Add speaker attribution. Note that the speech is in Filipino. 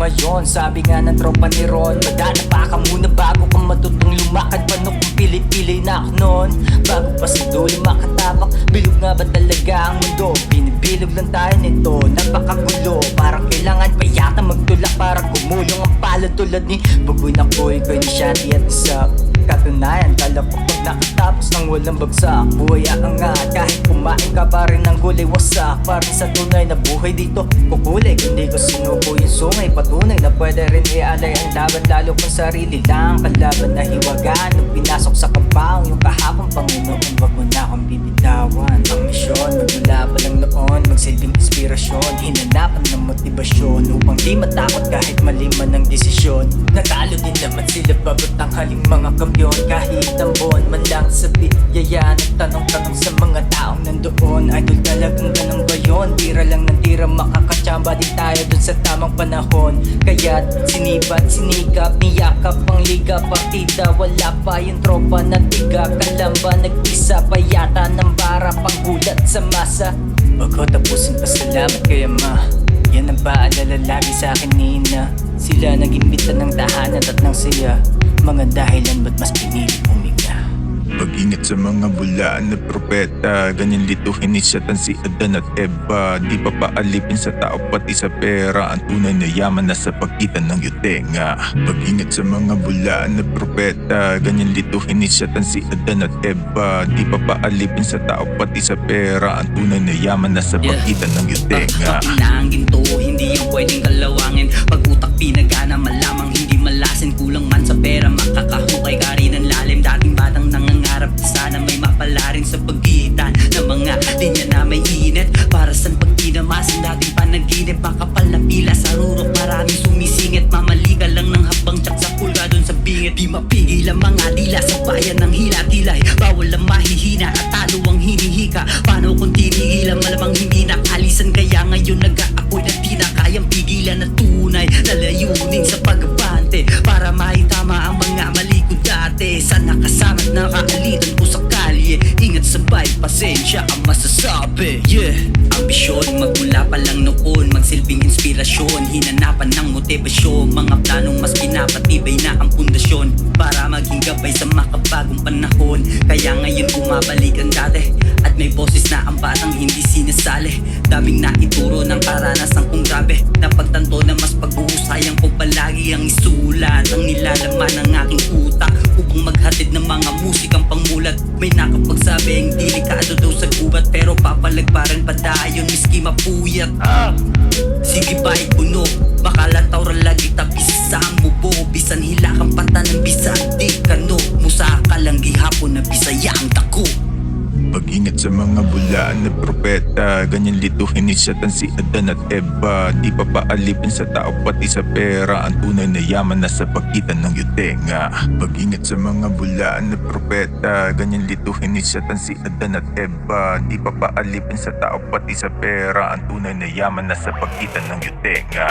Speaker 1: ngayon. Sabi nga ng tropa ni Ron, madana pa ka muna bago ka matutong lumakad. Paano kung pilit-pilay na ako nun? Bago pa sa dulo makatapak, bilog nga ba talaga ang mundo? Binibilog lang tayo nito, napakagulo. Parang kailangan pa yata magtulak para gumulong ang palad tulad ni Bugoy na Koy, Koy ni Shanty at Isap. Katunayan, kala ko pag nakatapos ng walang bagsak, buhay aangat kahit kumain ka pa rin ng gulay wasak. Parang sa tunay na buhay dito kukulay, kundi ko sinuko yung sungay. Patunay na pwede rin ialay ang laban, lalo kung sarili lang kalaban na hiwagaan. Nung pinasok sa kampaong yung kahapon, Panginoon, wag mo na akong bibitawan. Ang misyon, magmula pa lang noon, magsilbing inspirasyon, hinanapan ng motibasyon upang di matakot kahit mali man ang desisyon. Natalo din naman sila bagot ang haling mga kampiyon. Kahit ang buwan man lang sa biyaya, nagtanong-tanong sa mga taong nandoon, idol talagang ganun ba yun? Tira lang ng tira, makakatsamba din tayo dun sa tamang panahon. Kaya't sinibat, sinikap, niyakap ang liga, partida, wala pa yung tropa na tiga. Kalamba, nag-isa pa yata ng bara, panggulat sa masa. Bago tapusin, pasalamat kay Ama, yan ang paalala lagi sa akin ni Ina. Sila nag-imbita ng tahanan at ng saya, mga dahilan ba't mas pinili huminga.
Speaker 2: Mag-ingat sa mga bulaan na propeta, ganyan lituhin ni Satan si Adan at Eva. Di pa paalipin sa tao pati sa pera, ang tunay na yaman nasa pagitan ng yutenga. Mag-ingat sa mga bulaan na propeta, ganyan lituhin ni Satan si Adan at Eva. Di pa paalipin sa tao pati sa pera, ang tunay na yaman nasa pagitan ng yutenga.
Speaker 3: Ang ginto, hindi yung pwedeng kalawangin. Pag utak pinagana, malamang hindi malasin. Kulang man sa pera, makakahukay ka rin ng lalim. Dating batang nangangarap, sana may mapala rin sa pagitan ng mga linya na may init. Para saan pag tinamasin dating panaginip, makapal na pila sa rurok, maraming sumisingit. Mamali ka lang ng habang tsak sa pulga dun sa bingit. Di mapigil ang mga dila sa bayan ng hila-tilay. Bawal ang mahihina at talo ang hinihika. Paano kung tinigilan, malamang hindi nakalisan. Kaya ngayon nag-aapoy na di na kayang pigilan na tunay na layunin sa pag-abante, para maitama ang mga mali ko dati. Sana kasama't nakaalitan ko sa kalye, ingat sabay, pasensya ang masasabi. Ambisyon, magmula pa lang noon, magsilbing inspirasyon, hinanapan ng motibasyon, mga planong mas pinapatibay na ang pundasyon, para maging gabay sa makabagong panahon. Kaya ngayon bumabalik ang dati, at may boses na ang batang hindi sinasali. Daming naituro ng karanasan kong grabe, napagtanto na mas pag-uusayan ko palagi ang isulat, ang nilalaman ng aking utak, upang maghatid ng mga musikang pangmulat. May nakapagsabi ang delikado daw sa gubat, pero papalagparan pa dayon miski mapuyat. Sige ba puno, makalataw ra lagi tapis sa mubo. Bisan hilakang pata ng bisan di kano, musaka lang gihapon na bisaya ang dako.
Speaker 2: Mag-ingat sa mga bulaan na propeta, ganyan lituhin ni Satan si Adan at Eva. Di pa paalipin sa tao pati sa pera, ang tunay na yaman nasa pagitan ng yutenga. Mag-ingat sa mga bulaan na propeta, ganyan lituhin ni Satan si Adan at Eva. Di pa paalipin sa tao pati sa pera, ang tunay na yaman nasa pagitan ng yutenga.